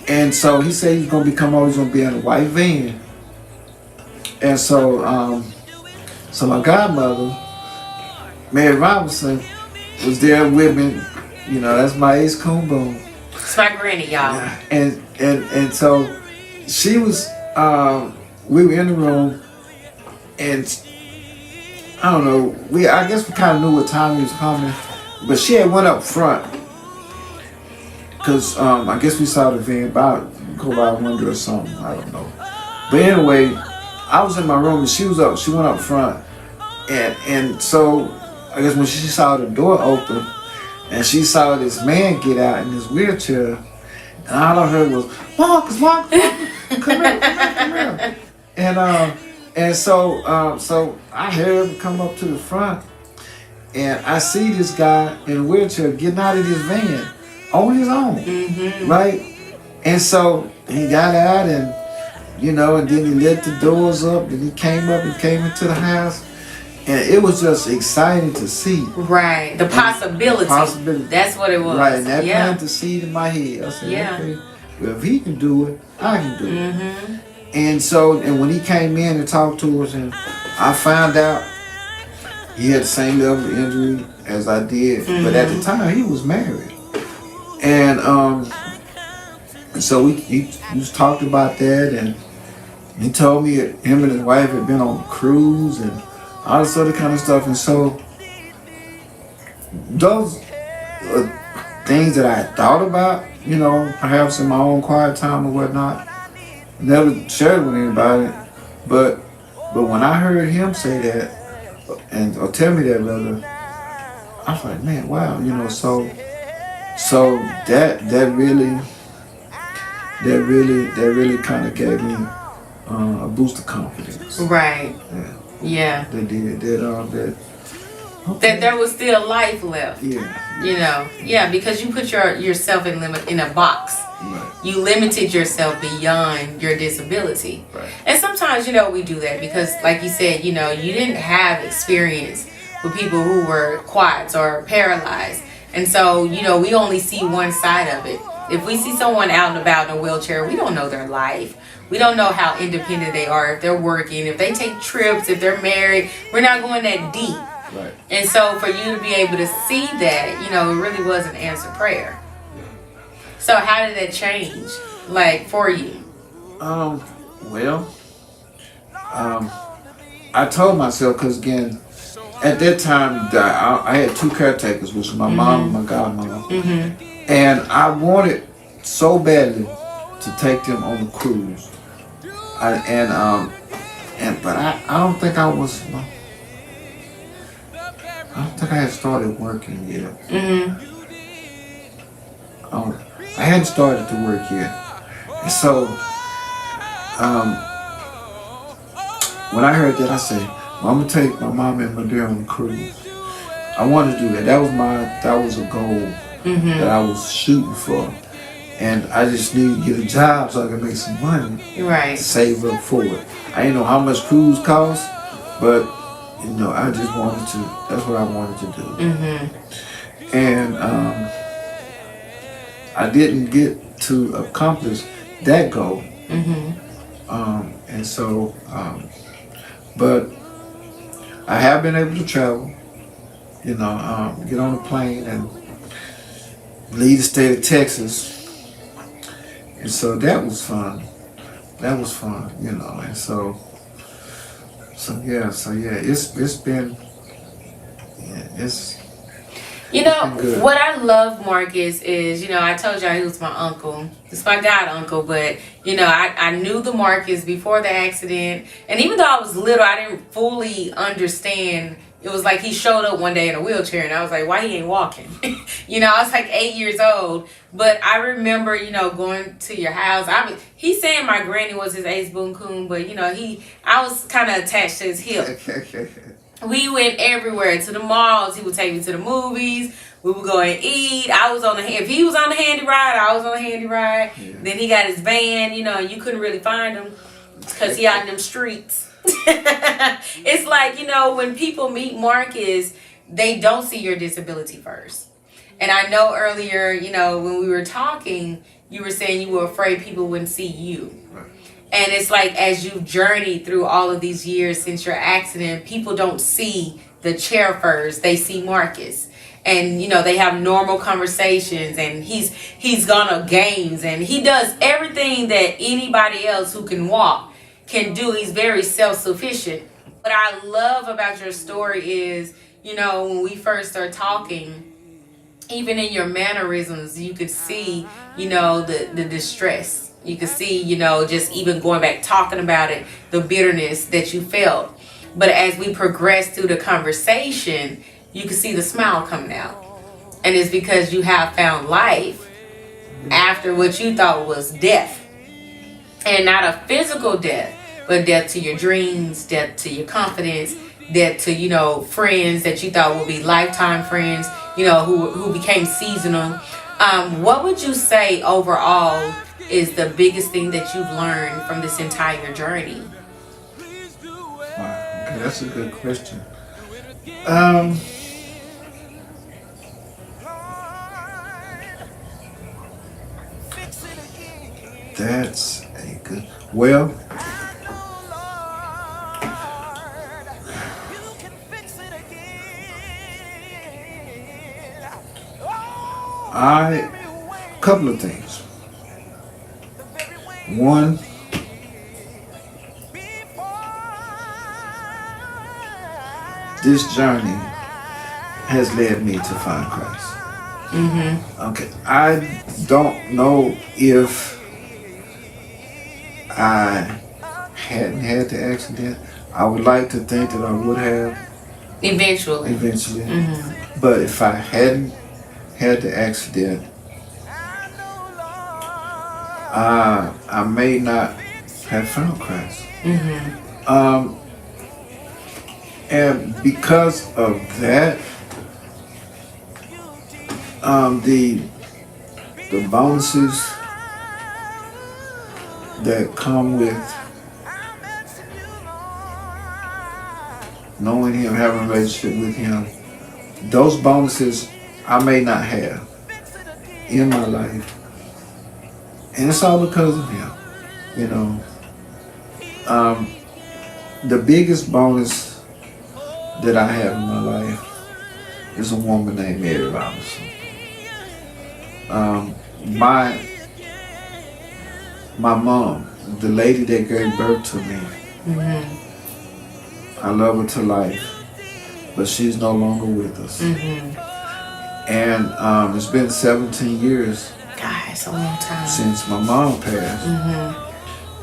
And so he said he's going to come over, he's going to be in a white van. And so so my godmother, Mary Robinson, was there with me. That's my ace coon boom. It's my granny, y'all. And so she was, we were in the room, and I don't know, I guess we kind of knew what time he was coming, but she had went up front. Because I guess we saw the van go by a window or something. I don't know. But anyway, I was in my room and she went up front. And so I guess when she saw the door open and she saw this man get out in his wheelchair, and all I heard was, Marcus, come here. And so I heard him come up to the front, and I see this guy in a wheelchair getting out of this van on his own, right? And so he got out, and and then he let the doors up, and he came into the house, and it was just exciting to see. Right, the possibility. That's what it was. Right, and that planted the seed in my head. I said, okay, well, if he can do it, I can do it. And so, and when he came in and talked to us, and I found out he had the same level of injury as I did, but at the time he was married. And so we just talked about that, and he told me that him and his wife had been on a cruise and all this other kind of stuff. And so those things that I had thought about, perhaps in my own quiet time or whatnot. Never shared with anybody, but when I heard him say that or tell me that, brother, I was like, man, wow, so that really kind of gave me a boost of confidence. Right. Yeah. Yeah. That did that. Okay. That there was still life left. Yeah. Yeah, because you put yourself in a box. Right. You limited yourself beyond your disability. Right. And sometimes, we do that because, like you said, you didn't have experience with people who were quads or paralyzed. And so, we only see one side of it. If we see someone out and about in a wheelchair, we don't know their life. We don't know how independent they are, if they're working, if they take trips, if they're married. We're not going that deep. Right. And so for you to be able to see that, it really was an answered prayer. So how did that change, for you? I told myself, because again, at that time, I had two caretakers, which was my mom and my godmother. Mm-hmm. And I wanted so badly to take them on the cruise. But I don't think I was, I don't think I had started working yet. Mm-hmm. I hadn't started to work yet. And so, when I heard that, I said, well, I'm going to take my mom and my dad on the cruise. I wanted to do that. That was a goal that I was shooting for. And I just needed to get a job so I could make some money to save up for it. I didn't know how much cruise cost, but, I just wanted to, that's what I wanted to do. Mm-hmm. And I didn't get to accomplish that goal. Mm-hmm. And so, but I have been able to travel, get on a plane and leave the state of Texas. And so that was fun. And so yeah, it's been, it's good. What I love Marcus is, I told y'all he was my uncle. It's my god uncle, but I knew the Marcus before the accident, and even though I was little, I didn't fully understand. It was like he showed up one day in a wheelchair, and I was like, why he ain't walking? I was like 8 years old, but I remember, going to your house. He's saying my granny was his ace boon coon, but I was kind of attached to his hip. We went everywhere, to the malls. He would take me to the movies. We would go and eat. If he was on the handy ride, I was on the handy ride. Yeah. Then he got his van, and you couldn't really find him because he out in them streets. It's like, when people meet Marcus, they don't see your disability first. And I know earlier, when we were talking, you were saying you were afraid people wouldn't see you. And it's like, as you've journeyed through all of these years since your accident, people don't see the chair first. They see Marcus. And, they have normal conversations, and he's gone to games, and he does everything that anybody else who can walk can do. He's very self-sufficient. What I love about your story is, when we first started talking, even in your mannerisms, you could see, the distress. You could see, just even going back, talking about it, the bitterness that you felt. But as we progressed through the conversation, you could see the smile coming out. And it's because you have found life after what you thought was death. And not a physical death, but death to your dreams, death to your confidence, death to, friends that you thought would be lifetime friends, who became seasonal. What would you say overall is the biggest thing that you've learned from this entire journey? Wow, okay, that's a good question. That's a good, well, couple of things. One, this journey has led me to find Christ. Okay, I don't know if I hadn't had the accident. I would like to think that I would have Eventually. eventually. But if I hadn't had the accident, I may not have found Christ. Um, and because of that, the bonuses that come with knowing Him, having a relationship with Him, those bonuses I may not have in my life. And it's all because of Him, you know. The biggest bonus that I have in my life is a woman named Mary Robinson. My mom, the lady that gave birth to me, I love her to life, but she's no longer with us. And it's been 17 years God, it's a long time. since my mom passed.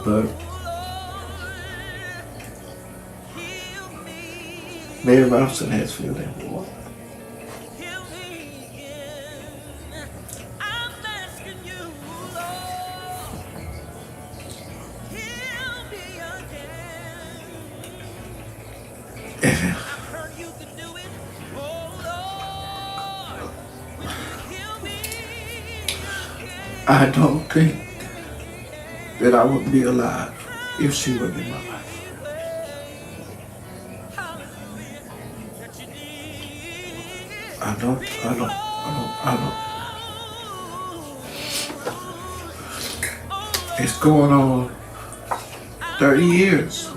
But Mary Robinson has filled that void. I don't think that I would be alive if she wasn't in my life. I don't. It's going on 30 years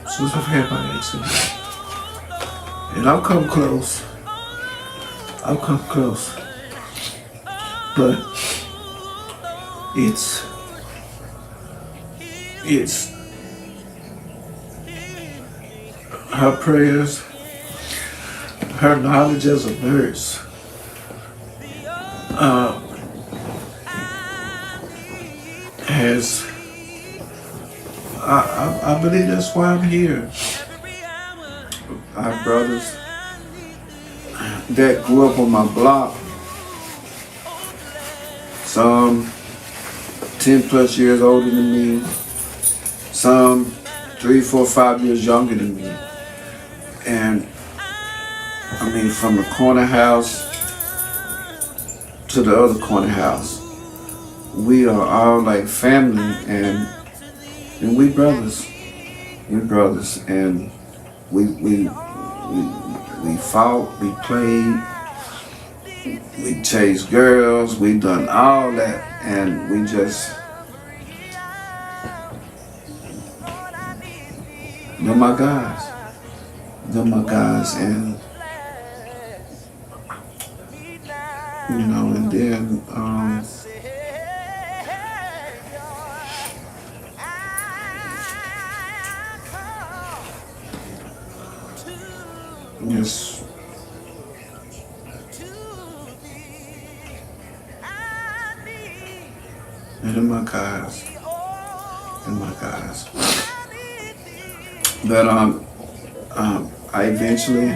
since I've had my accident. And I've come close. But it's her prayers, her knowledge as a nurse, has, I believe that's why I'm here. I have brothers that grew up on my block, some 10 plus years older than me, some 3, 4, 5 years younger than me. And I mean, from the corner house to the other corner house, we are all like family, and we brothers. And we fought, we played, we chased girls, we done all that, and we just, they're my guys, and you know, and then just and they're my guys. But I eventually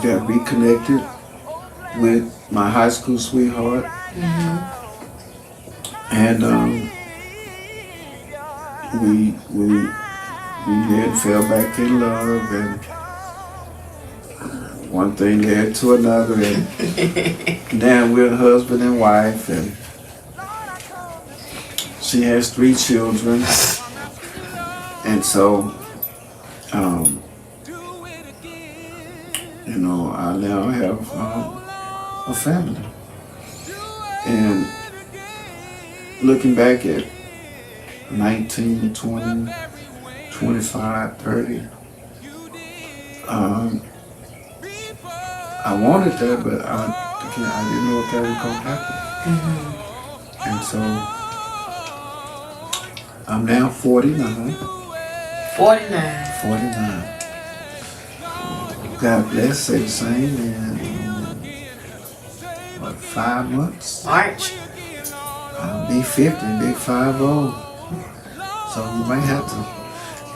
got reconnected with my high school sweetheart. And we then fell back in love, and one thing led to another, and now we're husband and wife, and she has 3 children, and so you know, I now have a family. And looking back at 19, 20, 25, 30, I wanted that, but I didn't know if that was going to happen. And so I'm now 49. 49. 49. God bless, say the same. And what, 5 months? March. I'll be 50, big 5-0. So you might have to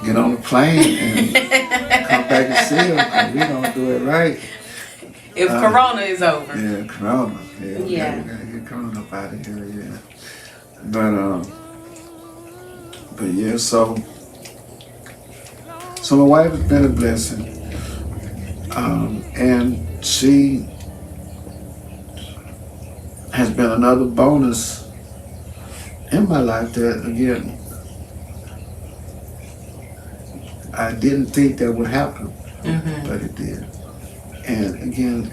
get on a plane and come back and see us, because we're going to do it right. If Corona is over. Yeah, Corona. Yeah. We gotta get Corona up out of here, yeah. But yeah, so my wife has been a blessing. And she has been another bonus in my life that, again, I didn't think that would happen, but it did. And again,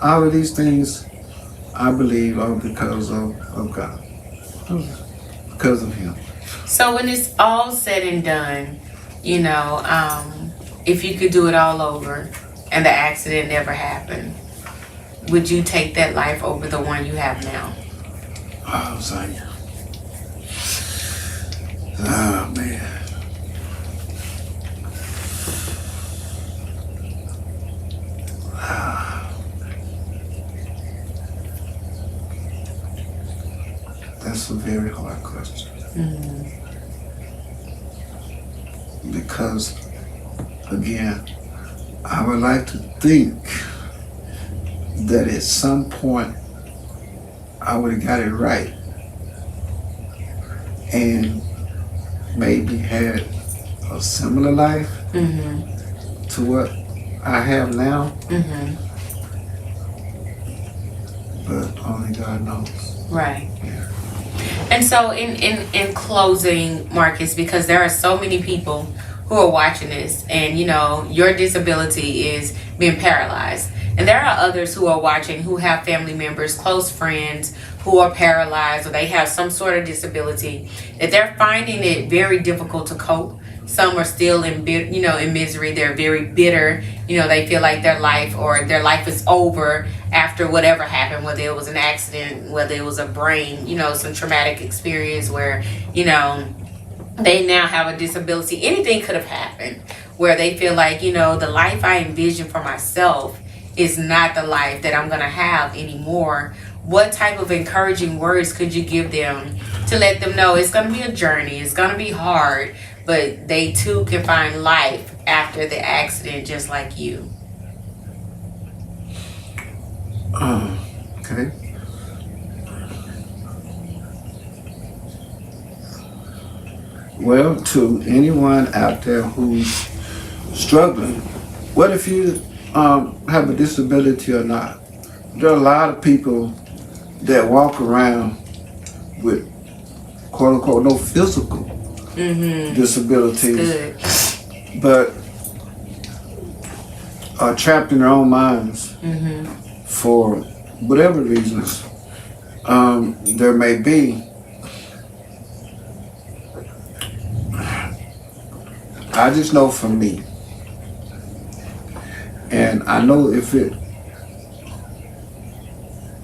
all of these things, I believe, are because of God, because of Him. So when it's all said and done, if you could do it all over and the accident never happened, would you take that life over the one you have now? Oh, Zaya. Oh, man. That's a very hard question. Because, again, I would like to think that at some point I would have got it right and maybe had a similar life to what I have now. But only God knows. Right. Yeah. And so in closing, Marcus, because there are so many people who are watching this, and your disability is being paralyzed, and there are others who are watching who have family members, close friends who are paralyzed, or they have some sort of disability, that they're finding it very difficult to cope. Some are still in misery. They're very bitter. They feel like their life is over after whatever happened, whether it was an accident, whether it was a brain, some traumatic experience where, they now have a disability. Anything could have happened where they feel like, the life I envisioned for myself is not the life that I'm going to have anymore. What type of encouraging words could you give them to let them know it's going to be a journey, it's going to be hard, but they too can find life after the accident just like you? Okay. Well, to anyone out there who's struggling, what if you have a disability or not? There are a lot of people that walk around with quote unquote no physical disabilities, but are trapped in their own minds for whatever reasons there may be. I just know for me, and I know if it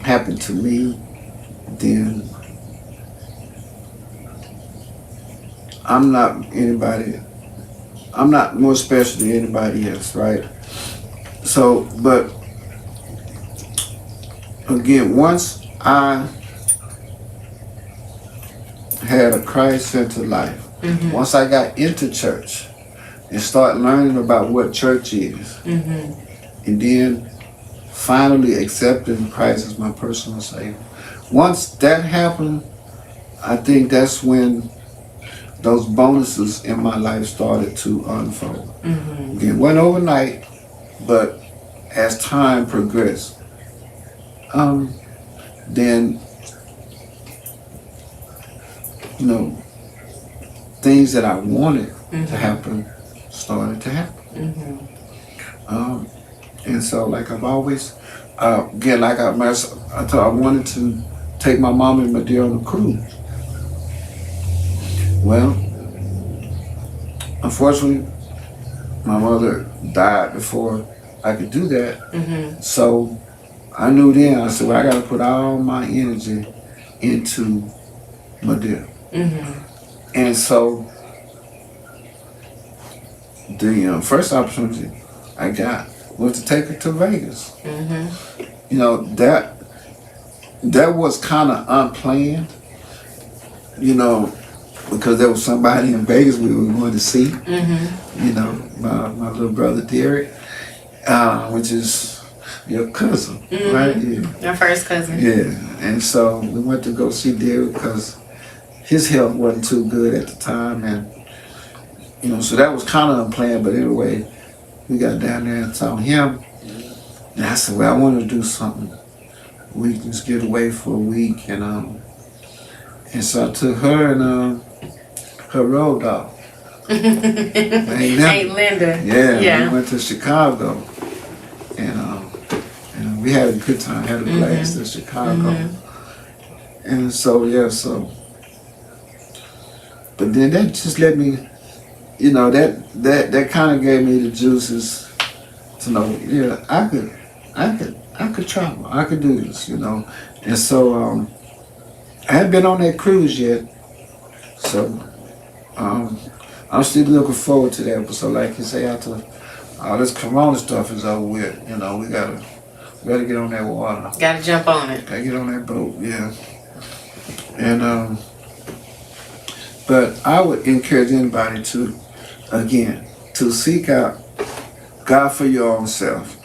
happened to me, then I'm not more special than anybody else, right? So, but again, once I had a Christ-centered life, once I got into church and started learning about what church is, and then finally accepting Christ as my personal Savior. Once that happened, I think that's when those bonuses in my life started to unfold. Again, it wasn't overnight, but as time progressed, then things that I wanted to happen started to happen. And so, like I've always, again, like I thought I wanted to take my mom and my dear on a cruise. Well, unfortunately, my mother died before I could do that. So I knew then, I said, well, I got to put all my energy into my dear. And so the first opportunity I got was to take her to Vegas. You know, that was kind of unplanned, you know, because there was somebody in Vegas we were going to see. You know, my little brother Derek, which is your cousin, right? Yeah. Your first cousin. Yeah, and so we went to go see Derek because his health wasn't too good at the time, and you know, so that was kind of unplanned. But anyway, we got down there and saw him, and I said, "Well, I want to do something. We can just get away for a week," and so I took her and her road dog. Aunt Linda. Yeah, we went to Chicago, and we had a good time, had a blast in Chicago. And so, but then that just let me, you know, that kind of gave me the juices to know, yeah, I could travel, I could do this, you know. And so, I hadn't been on that cruise yet, so I'm still looking forward to that. But so, like you say, after all this Corona stuff is over with, you know, we gotta get on that water. Gotta jump on it. Gotta get on that boat, yeah. And but I would encourage anybody to seek out God for your own self.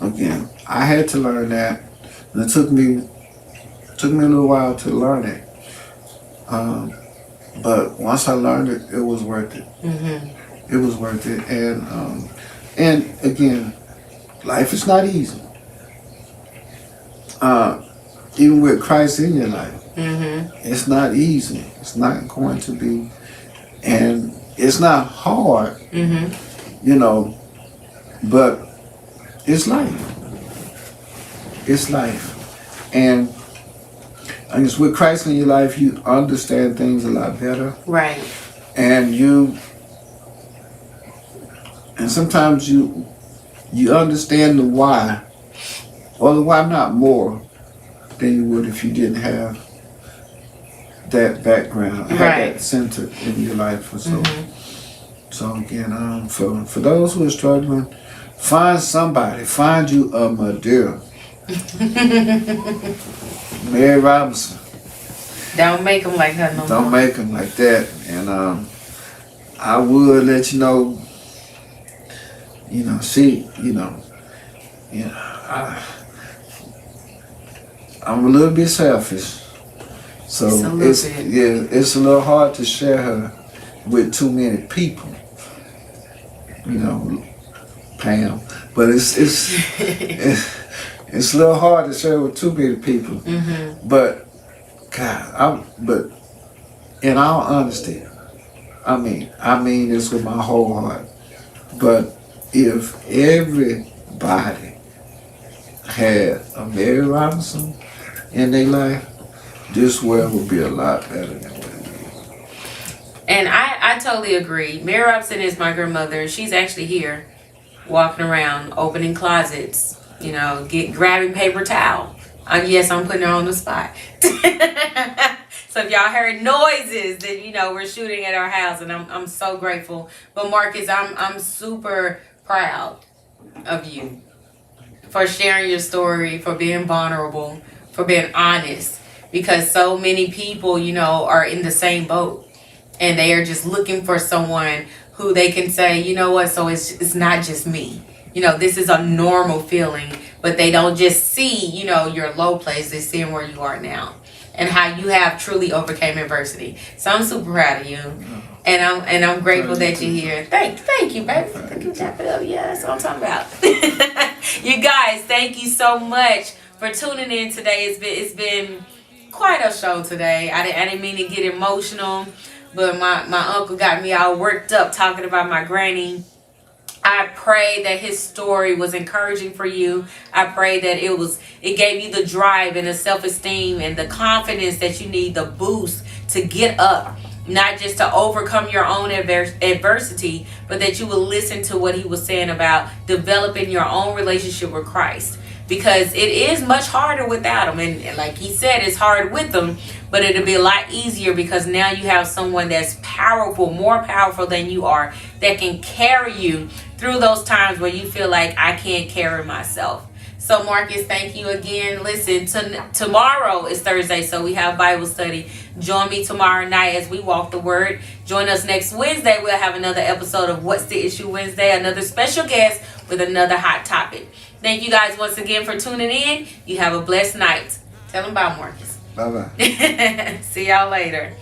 Again, I had to learn that, and it took me a little while to learn it. But once I learned it, it was worth it. It was worth it, and again, life is not easy. Even with Christ in your life, it's not easy. It's not going to be, and it's not hard, you know, but it's life. It's life. And I guess with Christ in your life, you understand things a lot better. Right. And sometimes you understand the why, or the why not more than you would if you didn't have that background, have that center in your life. Or so. So again, for those who are struggling, find you a Madeira. Mary Robinson. Don't make them like her no more. Don't make them like that. And I would let you know, I'm a little bit selfish. So it's a little hard to share her with too many people. You know, Pam. But it's a little hard to share with too many people. But God, but in all honesty, I mean this with my whole heart. But if everybody had a Mary Robinson in their life, this world would be a lot better than what it is. And I totally agree. Mary Robinson is my grandmother. She's actually here, walking around, opening closets, you know, grabbing paper towel. Yes, I'm putting her on the spot. So if y'all heard noises, then you know we're shooting at our house, and I'm so grateful. But Marcus, I'm super proud of you for sharing your story, for being vulnerable, for being honest, because so many people, you know, are in the same boat, and they are just looking for someone who they can say, you know what, so it's not just me. You know, this is a normal feeling, but they don't just see, you know, your low place. They're seeing where you are now and how you have truly overcame adversity. So I'm super proud of you. And I'm grateful that you're here. Thank you, baby. Thank you, tap it up. Yeah, that's what I'm talking about. You guys, thank you so much for tuning in today. It's been quite a show today. I didn't mean to get emotional, but my uncle got me all worked up talking about my granny. I pray that his story was encouraging for you. I pray that it gave you the drive and the self-esteem and the confidence that you need, the boost to get up, not just to overcome your own adversity, but that you will listen to what he was saying about developing your own relationship with Christ. because it is much harder without them. And like he said, it's hard with them, but it'll be a lot easier because now you have someone that's powerful, more powerful than you are, that can carry you through those times where you feel like I can't carry myself. So Marcus, thank you again. Listen, tomorrow is Thursday, so we have Bible study. Join me tomorrow night as we walk the word. Join us next Wednesday. We'll have another episode of What's the Issue Wednesday, another special guest with another hot topic. Thank you guys once again for tuning in. You have a blessed night. Tell them bye, Marcus. Bye-bye. See y'all later.